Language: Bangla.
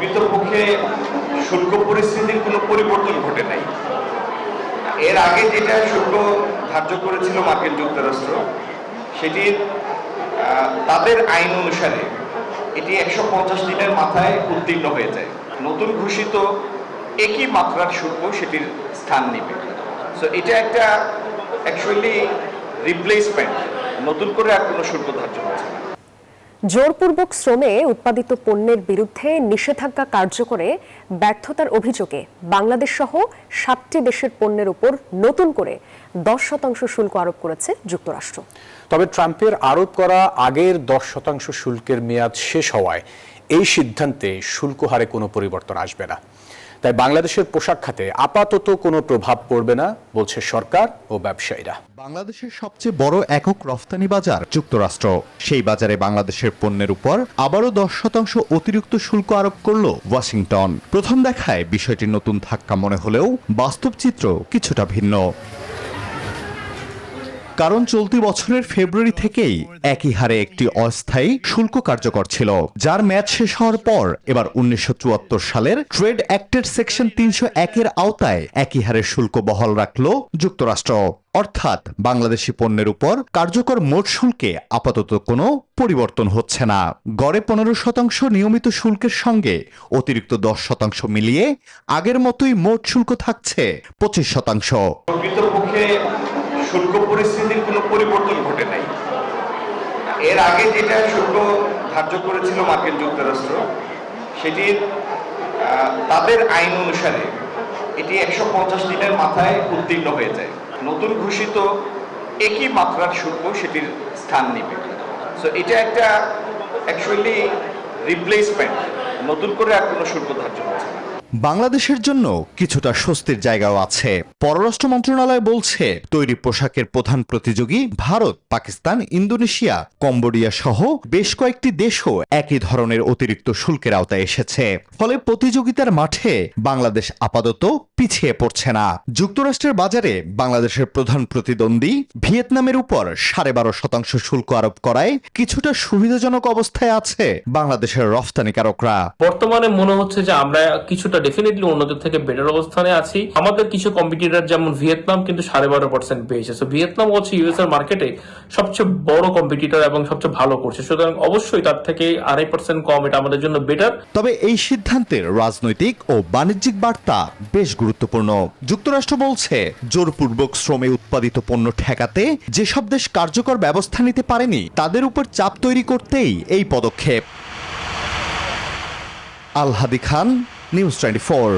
প্রকৃতপক্ষে শুল্ক পরিস্থিতির কোনো পরিবর্তন ঘটে নাই। এর আগে যেটা শুল্ক ধার্য করেছিল মার্কিন যুক্তরাষ্ট্র, সেটির তাদের আইন অনুসারে এটি 150 দিনের মাথায় উত্তীর্ণ হয়ে যায়। নতুন ঘোষিত একই মাত্রার শুল্ক সেটির স্থান নেবে। সো এটা একটা অ্যাকচুয়ালি রিপ্লেসমেন্ট, নতুন করে আর কোনো শুল্ক ধার্য হচ্ছে না। জোরপূর্বক শ্রমে উৎপাদিত পণ্যের বিরুদ্ধে নিষেধাজ্ঞা কার্যকরে ব্যর্থতার অভিযোগে বাংলাদেশ সহ 7টি দেশের পণ্যের উপর নতুন করে 10% শুল্ক আরোপ করেছে যুক্তরাষ্ট্র। তবে ট্রাম্পের আরোপ করা আগের 10% শুল্কের মেয়াদ শেষ হওয়ায় এই সিদ্ধান্তে শুল্ক হারে কোনো পরিবর্তন আসবে না। তাই বাংলাদেশের পোশাক খাতে আপাতত কোনো প্রভাব পড়বে না বলছে সরকার ও ব্যবসায়ীরা। বাংলাদেশের সবচেয়ে বড় একক রফতানি বাজার যুক্তরাষ্ট্র। সেই বাজারে বাংলাদেশের পণ্যের উপর আবারও 10% অতিরিক্ত শুল্ক আরোপ করল ওয়াশিংটন। প্রথম দেখায় বিষয়টি নতুন ধাক্কা মনে হলেও বাস্তব চিত্র কিছুটা ভিন্ন। কারণ চলতি বছরের ফেব্রুয়ারি থেকেই একই হারে একটি অস্থায়ী শুল্ক কার্যকর ছিল, যার মেয়াদ শেষ হওয়ার পর এবার 1974 সালের ট্রেড অ্যাক্টের সেকশন 301-এর আওতায় একই হারে শুল্ক বহাল রাখল যুক্তরাষ্ট্র। অর্থাৎ বাংলাদেশি পণ্যের উপর কার্যকর মোট শুল্কে আপাতত কোনো পরিবর্তন হচ্ছে না। গড়ে 15% নিয়মিত শুল্কের সঙ্গে অতিরিক্ত 10% মিলিয়ে আগের মতোই মোট শুল্ক থাকছে 25%। প্রকৃতপক্ষে শুল্ক পরিস্থিতির কোনো পরিবর্তন ঘটে নাই। এর আগে যেটা শুল্ক ধার্য করেছিল মার্কিন যুক্তরাষ্ট্র, সেটির তাদের আইন অনুসারে এটি 150 দিনের মাথায় উত্তীর্ণ হয়ে যায়। নতুন ঘোষিত একই মাত্রার শুল্ক সেটির স্থান নেবে। সো এটা একটা অ্যাকচুয়ালি রিপ্লেসমেন্ট, নতুন করে আর কোনো শুল্ক ধার্য হচ্ছে না। বাংলাদেশের জন্য কিছুটা স্বস্তির জায়গাও আছে। পররাষ্ট্র মন্ত্রণালয় বলছে তৈরি পোশাকের প্রধান প্রতিযোগী ভারত, পাকিস্তান, ইন্দোনেশিয়া, কম্বোডিয়া সহ বেশ কয়েকটি দেশও একই ধরনের অতিরিক্ত শুল্কের আওতায় এসেছে। ফলে প্রতিযোগিতার মাঠে বাংলাদেশ আপাতত পিছিয়ে পড়ছে না। যুক্তরাষ্ট্রের বাজারে বাংলাদেশের প্রধান প্রতিদ্বন্দ্বী ভিয়েতনামের উপর 12.5% শুল্ক আরোপ করায় কিছুটা সুবিধাজনক অবস্থায় আছে বাংলাদেশের রফতানিকারকরা। বর্তমানে মনে হচ্ছে যে আমরা কিছুটা ডেফিনেটলি অন্যদের থেকে বেটার অবস্থানে আছি। আমাদের কিছু কম্পিটিটর যেমন ভিয়েতনাম কিন্তু 12.5% পেয়েছে। সো ভিয়েতনাম হচ্ছে ইউএস এর মার্কেটে সবচেয়ে বড় কম্পিটিটর এবং সবচেয়ে ভালো করছে। সুতরাং অবশ্যই তার থেকে 2.5% কম, এটা আমাদের জন্য বেটার। তবে এই সিদ্ধান্তের রাজনৈতিক ও বাণিজ্যিক বার্তা বেশ গুরুত্বপূর্ণ। যুক্তরাষ্ট্র বলছে জোরপূর্বক শ্রমে উৎপাদিত পণ্য ঠেকাতে যেসব দেশ কার্যকর ব্যবস্থা নিতে পারেনি তাদের উপর চাপ তৈরি করতেই এই পদক্ষেপ। আল হাদি খান, নিউজ 24।